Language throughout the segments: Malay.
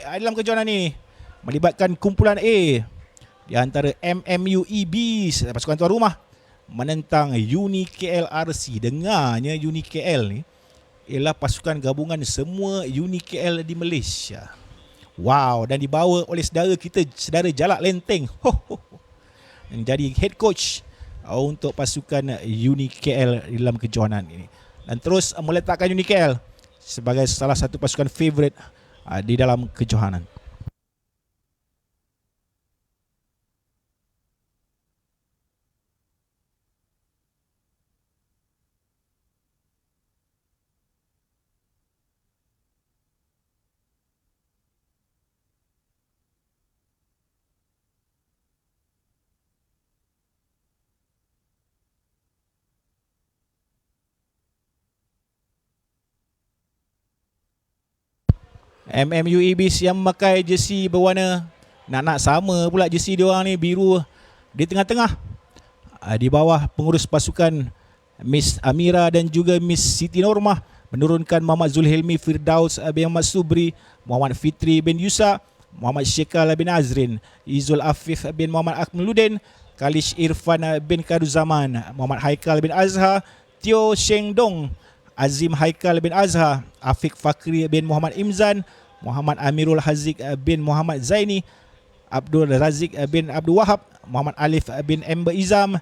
dalam kejohanan ini melibatkan kumpulan A di antara MMUE Bees, pasukan tuan rumah, menentang Uni KL-RC. Dengarnya Uni KL ni ialah pasukan gabungan semua Uni KL di Malaysia. Wow, dan dibawa oleh saudara kita, saudara Jalak Lenteng, yang jadi head coach untuk pasukan Uni KL dalam kejohanan ini, dan terus meletakkan Uni KL sebagai salah satu pasukan favourite di dalam kejohanan. MMUE Bees yang memakai jersey berwarna nak sama pula jersey dia orang ni, biru di tengah-tengah. Di bawah pengurus pasukan Miss Amira dan juga Miss Siti Normah menurunkan Muhammad Zulhilmi Firdaus bin Muhammad Subri, Muhammad Fitri bin Yusa, Muhammad Syekal bin Azrin, Izul Afif bin Muhammad Akmaluddin, Kalish Irfan bin Karuzaman, Muhammad Haikal bin Azhar, Teo Sheng Dong, Azim Haikal bin Azhar, Afiq Fakri bin Muhammad Imzan, Muhammad Amirul Haziq bin Muhammad Zaini, Abdul Razik bin Abdul Wahab, Muhammad Alif bin Ember Izam,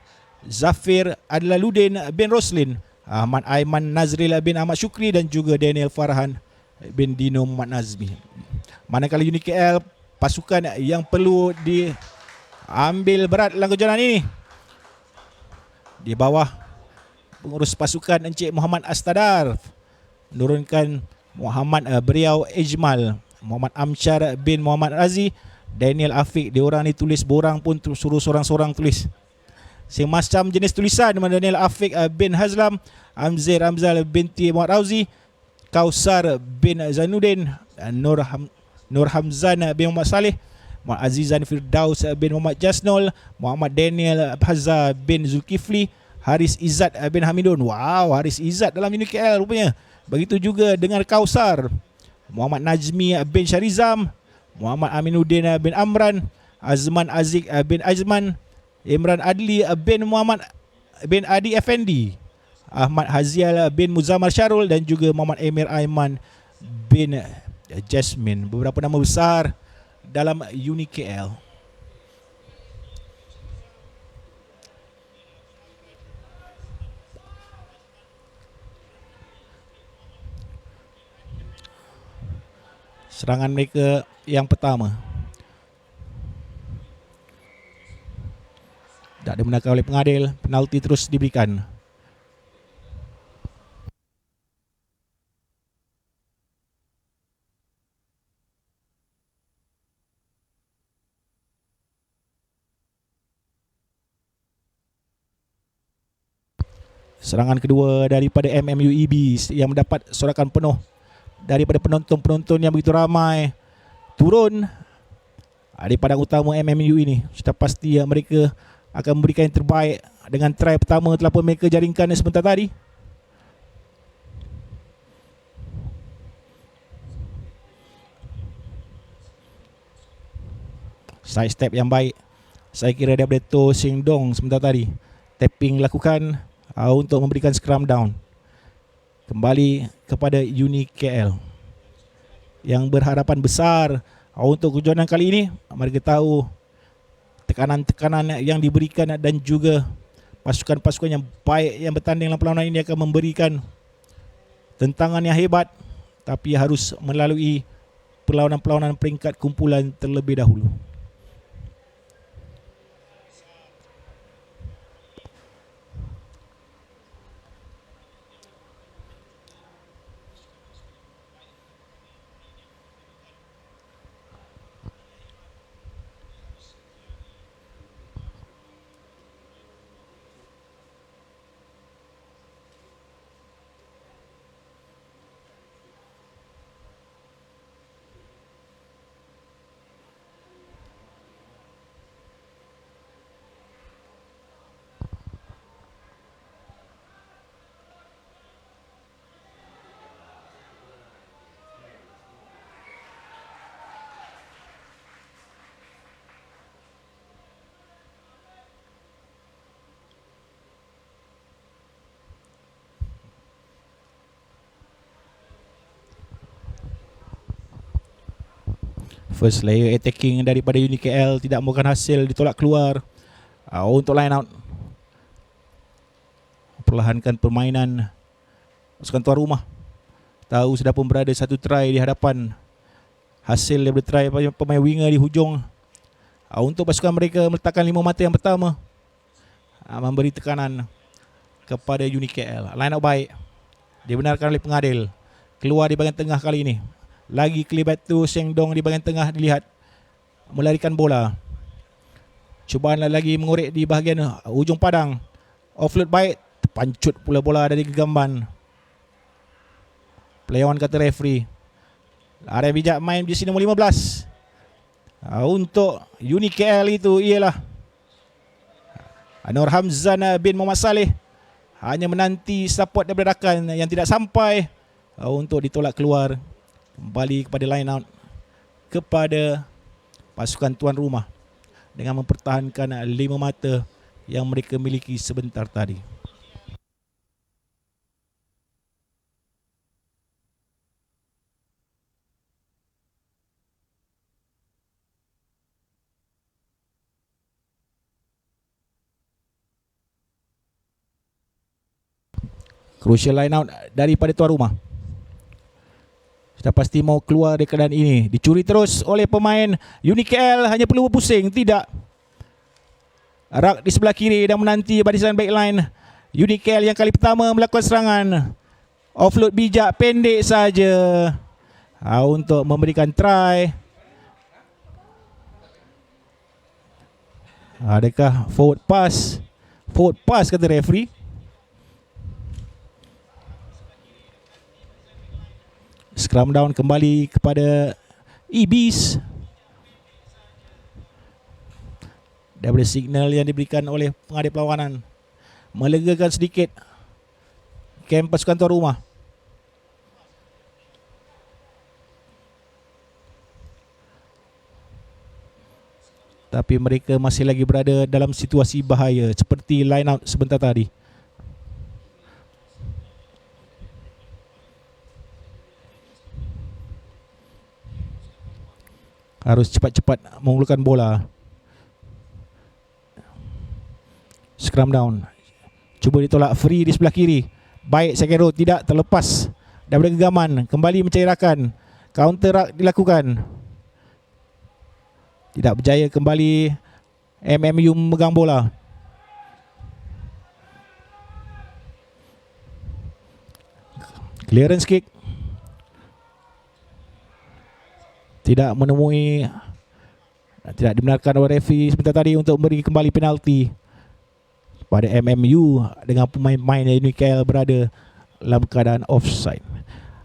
Zafir Adlaluddin bin Roslin, Ahmad Aiman Nazril bin Ahmad Syukri dan juga Daniel Farhan bin Dino Muhammad Nazmi. Manakala Uni KL, pasukan yang perlu diambil berat dalam kejohanan ini, di bawah pengurus pasukan Encik Muhammad Astadar menurunkan Muhammad Beriau Ijmal, Muhammad Amsyar bin Muhammad Razi, Daniel Afiq. Diorang ni tulis borang pun suruh sorang-sorang tulis semacam jenis tulisan. Daniel Afiq bin Hazlam, Amzir Ramzal binti Muhammad Rauzi, Kausar bin Zainuddin, Nur Hamzan bin Muhammad Saleh, Muhammad Azizan Firdaus bin Muhammad Jasnol, Muhammad Daniel Hazza bin Zulkifli, Haris Izzat bin Hamidun. Wow, Haris Izzat dalam Uni KL rupanya. Begitu juga dengan Kausar, Muhammad Najmi bin Syarizam, Muhammad Aminuddin bin Amran, Azman Aziz bin Azman, Imran Adli bin Muhammad bin Adi Effendi, Ahmad Hazial bin Muzammar Syarul dan juga Muhammad Emir Aiman bin Jasmine. Beberapa nama besar dalam Uni KL. Serangan mereka yang pertama tak dibenarkan oleh pengadil. Penalti terus diberikan. Serangan kedua daripada MMUE Bees yang mendapat sorakan penuh daripada penonton-penonton yang begitu ramai turun di padang utama MMU ini. Sudah pasti mereka akan memberikan yang terbaik dengan try pertama telah pun mereka jaringkan sebentar tadi. Side step yang baik saya kira daripada To Sing Dong sebentar tadi. Tapping lakukan untuk memberikan scrum down kembali kepada Uni KL yang berharapan besar untuk kejohanan kali ini. Mereka tahu tekanan-tekanan yang diberikan dan juga pasukan-pasukan yang baik yang bertanding dalam perlawanan ini akan memberikan tentangan yang hebat, tapi harus melalui perlawanan-perlawanan peringkat kumpulan terlebih dahulu. First layer attacking daripada UniKL tidak membuahkan hasil, ditolak keluar. Untuk line out, perlahankan permainan pasukan tuan rumah. Tahu sudah pun berada satu try di hadapan. Hasil daripada try pemain winger di hujung. Untuk pasukan mereka meletakkan 5 mata yang pertama, memberi tekanan kepada UniKL. Line out baik, dibenarkan oleh pengadil. Keluar di bahagian tengah kali ini. Lagi kelibat tu Seng Dong di bahagian tengah dilihat melarikan bola. Cubaan lagi mengorek di bahagian ujung padang. Offload baik, terpancut pula bola dari gegamban. Play on kata referee. Ada yang bijak main jersey nombor 15. Untuk UniKL itu ialah Anwar Hamzan bin Muhammad Saleh. Hanya menanti support daripada rakan yang tidak sampai untuk ditolak keluar. Kembali kepada line out kepada pasukan tuan rumah dengan mempertahankan 5 mata yang mereka miliki sebentar tadi. Crucial line out daripada tuan rumah. Sudah pasti mau keluar dari keadaan ini. Dicuri terus oleh pemain UniKL, hanya perlu berpusing. Tidak. Rak di sebelah kiri dan menanti barisan backline UniKL yang kali pertama melakukan serangan. Offload bijak pendek saja untuk memberikan try. Adakah forward pass? Forward pass kata referee. Scrum down kembali kepada Ibis. Daripada signal yang diberikan oleh pengadil perlawanan, melegakan sedikit kem pasukan tuan rumah. Tapi mereka masih lagi berada dalam situasi bahaya seperti line out sebentar tadi. Harus cepat-cepat mengeluarkan bola. Scrum down. Cuba ditolak free di sebelah kiri. Baik Sekiro, tidak terlepas daripada gegaman. Kembali mencairkan. Counter dilakukan. Tidak berjaya kembali MMU memegang bola. Clearance kick. Tidak menemui, tidak dibenarkan oleh referee sebentar tadi untuk memberi kembali penalti pada MMU dengan pemain-pemain yang UniKL berada dalam keadaan offside.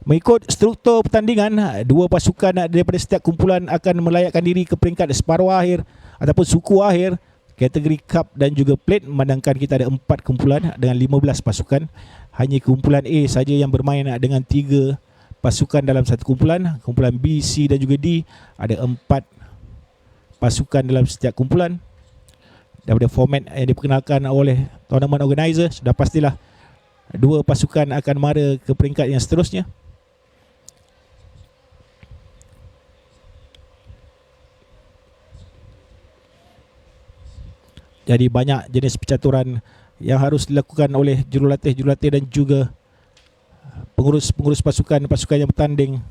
Mengikut struktur pertandingan, 2 pasukan daripada setiap kumpulan akan melayakkan diri ke peringkat separuh akhir ataupun suku akhir kategori cup dan juga plate, memandangkan kita ada 4 kumpulan dengan 15 pasukan. Hanya kumpulan A saja yang bermain dengan 3 pasukan dalam satu kumpulan. Kumpulan B, C dan juga D ada 4 pasukan dalam setiap kumpulan. Daripada format yang diperkenalkan oleh tournament organizer, sudah pastilah 2 pasukan akan mara ke peringkat yang seterusnya. Jadi banyak jenis percaturan yang harus dilakukan oleh jurulatih dan juga pengurus pasukan yang bertanding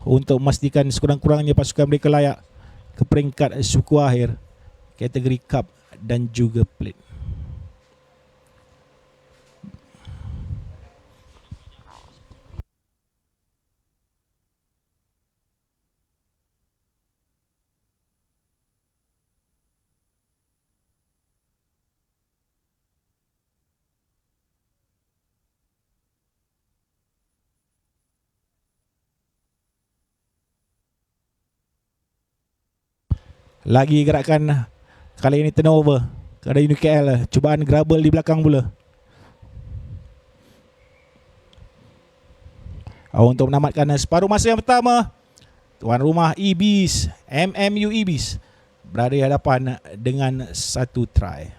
untuk memastikan sekurang-kurangnya pasukan mereka layak ke peringkat suku akhir kategori cup dan juga plate. Lagi gerakan, kali ini turnover kepada UniKL. Cubaan Grabel di belakang pula. Untuk menamatkan separuh masa yang pertama, tuan rumah Ibis, MMU Ibis, berada di hadapan dengan 1 try.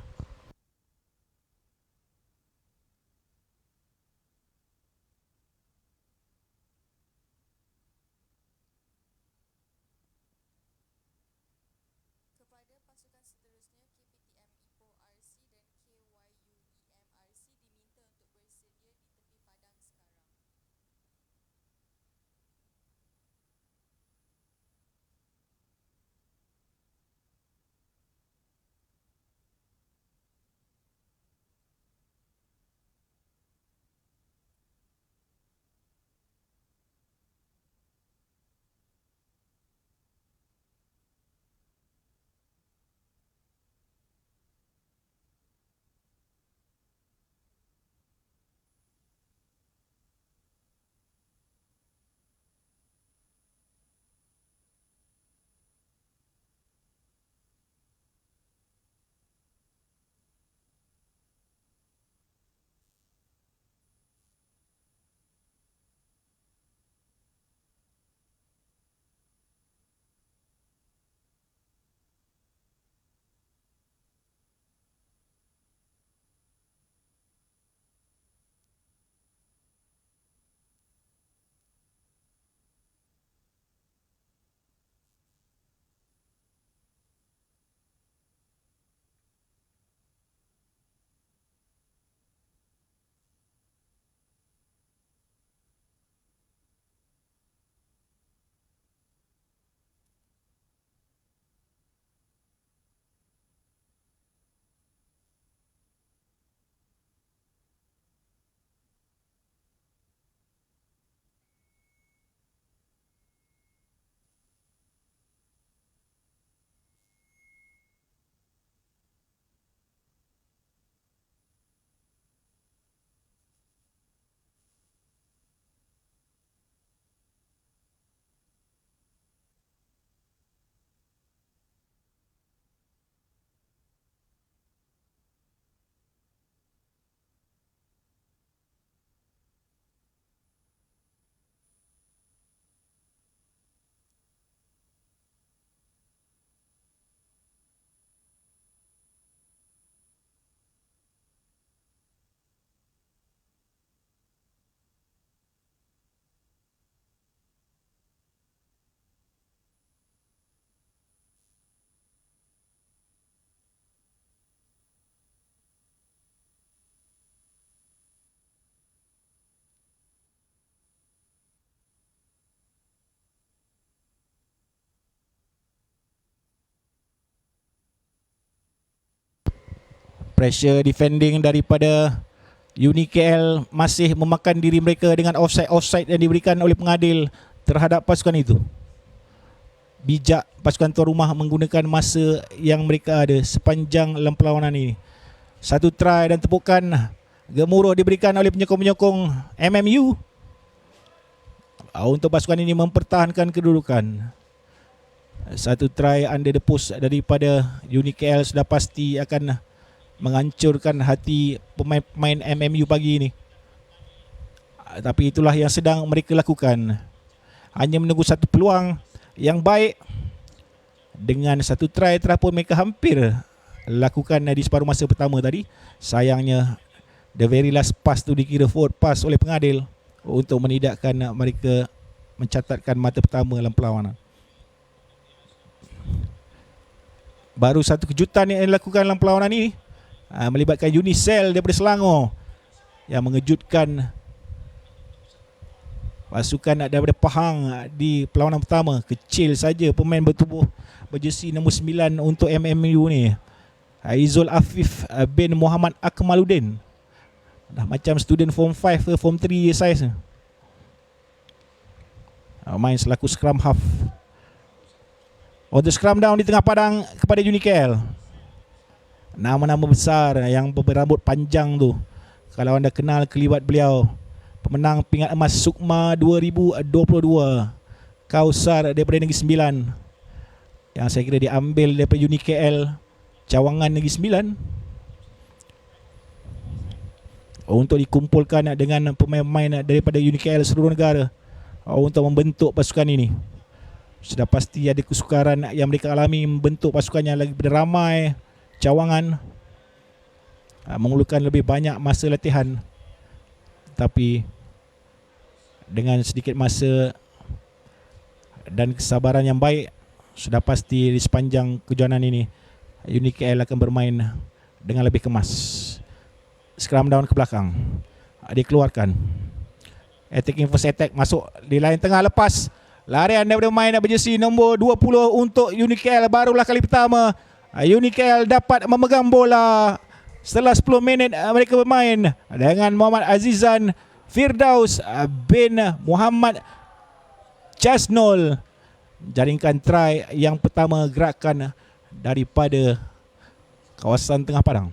Pressure defending daripada UniKL masih memakan diri mereka dengan offside yang diberikan oleh pengadil terhadap pasukan itu. Bijak pasukan tuan rumah menggunakan masa yang mereka ada sepanjang dalam perlawanan ini. Satu try dan tepukan gemuruh diberikan oleh penyokong-penyokong MMU untuk pasukan ini mempertahankan kedudukan. Satu try under the post daripada UniKL sudah pasti akan menghancurkan hati pemain-pemain MMU pagi ini. Tapi itulah yang sedang mereka lakukan. Hanya menunggu satu peluang yang baik. Dengan satu try terapun mereka hampir lakukan di separuh masa pertama tadi. Sayangnya the very last pass tu dikira forward pass oleh pengadil untuk menidakkan mereka mencatatkan mata pertama dalam perlawanan. Baru satu kejutan yang dilakukan dalam perlawanan ini melibatkan Unicell daripada Selangor yang mengejutkan pasukan daripada Pahang di perlawanan pertama. Kecil saja pemain bertubuh berjersey nombor 9 untuk MMU ni, Aizul Afif bin Muhammad Akmaluddin. Dah macam student form 5 ke form 3 size. Main selaku scrum half. Untuk scrum down di tengah padang kepada UniKL. Nama-nama besar yang berambut panjang tu, kalau anda kenal kelibat beliau, pemenang pingat emas Sukma 2022, Kausar daripada Negeri Sembilan, yang saya kira diambil daripada UniKL cawangan Negeri Sembilan untuk dikumpulkan dengan pemain-pemain daripada UniKL seluruh negara untuk membentuk pasukan ini. Sudah pasti ada kesukaran yang mereka alami membentuk pasukan yang lagi beramai cawangan, memerlukan lebih banyak masa latihan. Tapi dengan sedikit masa dan kesabaran yang baik, sudah pasti di sepanjang kejohanan ini UniKL akan bermain dengan lebih kemas. Scrum down ke belakang, dikeluarkan. Attacking first attack masuk di line tengah, lepas larian daripada main berjersey nombor 20 untuk UniKL. Barulah kali pertama UniKL dapat memegang bola setelah 10 minit mereka bermain dengan Muhammad Azizan Firdaus bin Muhammad Jasnol. Jaringkan try yang pertama gerakan daripada kawasan tengah padang.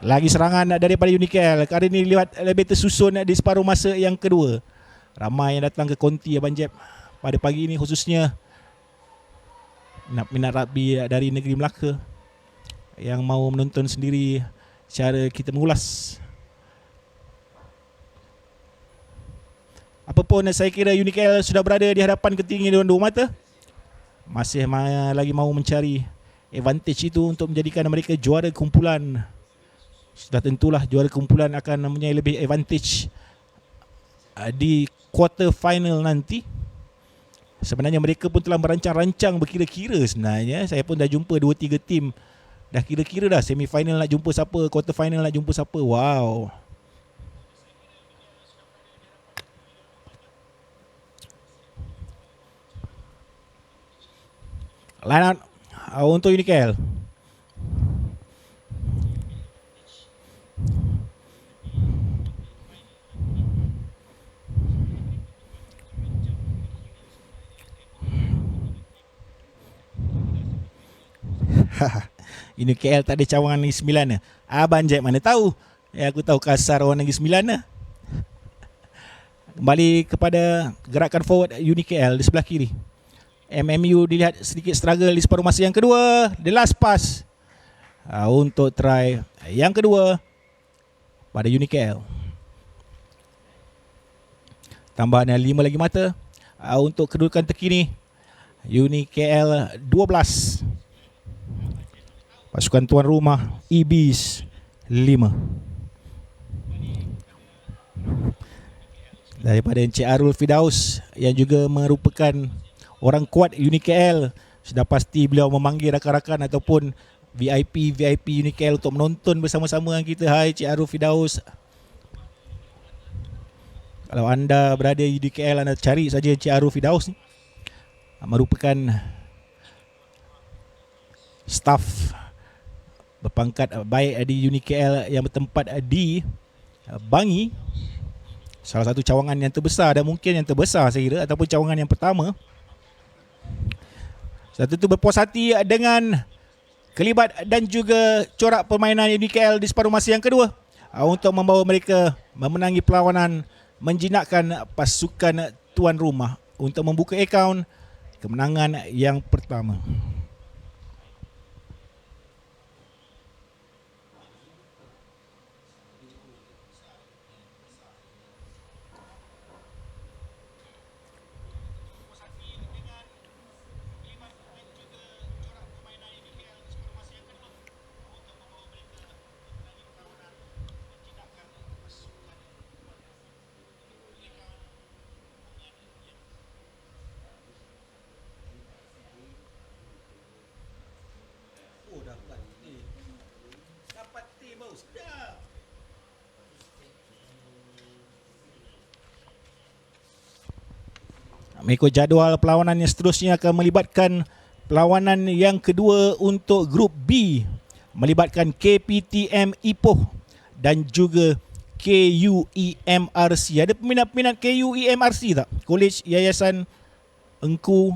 Lagi serangan daripada UniKL. Kali ini lihat lebih tersusun di separuh masa yang kedua. Ramai yang datang ke konti Abang Jeb pada pagi ini, khususnya minat rugby dari negeri Melaka yang mahu menonton sendiri cara kita mengulas. Apapun, saya kira UniKL sudah berada di hadapan ketinggi dengan dua mata. Masih lagi mahu mencari advantage itu untuk menjadikan mereka juara kumpulan. Sudah tentulah juara kumpulan akan mempunyai lebih advantage di quarter final nanti. Sebenarnya mereka pun telah merancang-rancang berkira-kira sebenarnya. Saya pun dah jumpa 2-3 tim. Dah kira-kira dah semi final nak jumpa siapa, quarter final nak jumpa siapa. Wow. Line out untuk Unikel. Ini KL tak ada cawangan Negeri Sembilan ni. Abang Jack mana tahu. Aku tahu kasar orang Negeri Sembilan ni. Kembali kepada gerakan forward UniKL di sebelah kiri. MMU dilihat sedikit struggle di separuh masa yang kedua. The last pass untuk try yang kedua pada UniKL. Tambahan 5 lagi mata untuk kedudukan terkini. UniKL 12. Pasukan tuan rumah Ibis 5. Daripada Encik Arul Fidaus yang juga merupakan orang kuat UniKL, sudah pasti beliau memanggil rakan-rakan ataupun VIP UniKL untuk menonton bersama-sama dengan kita. Hai Encik Arul Fidaus. Kalau anda berada di UniKL, anda cari saja Encik Arul Fidaus ni. Merupakan staf berpangkat baik di UniKL yang bertempat di Bangi. Salah satu cawangan yang terbesar dan mungkin yang terbesar saya kira, ataupun cawangan yang pertama. Satu itu berpuas hati dengan kelibat dan juga corak permainan UniKL di separuh masa yang kedua untuk membawa mereka memenangi perlawanan, menjinakkan pasukan tuan rumah untuk membuka akaun kemenangan yang pertama. Mengikut jadual, perlawanan yang seterusnya akan melibatkan perlawanan yang kedua untuk grup B, melibatkan KPTM Ipoh dan juga KUEMRC. Ada peminat-peminat KUEMRC tak? Kolej Yayasan Engku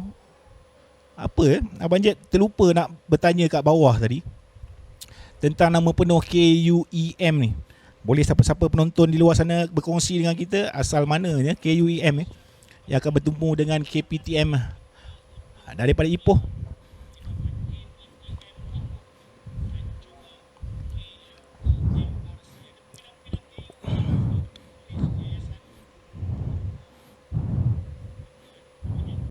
apa Abang Jet terlupa nak bertanya kat bawah tadi tentang nama penuh KUEM ni. Boleh siapa-siapa penonton di luar sana berkongsi dengan kita asal mananya KUEM ni yang akan bertemu dengan KPTM daripada Ipoh.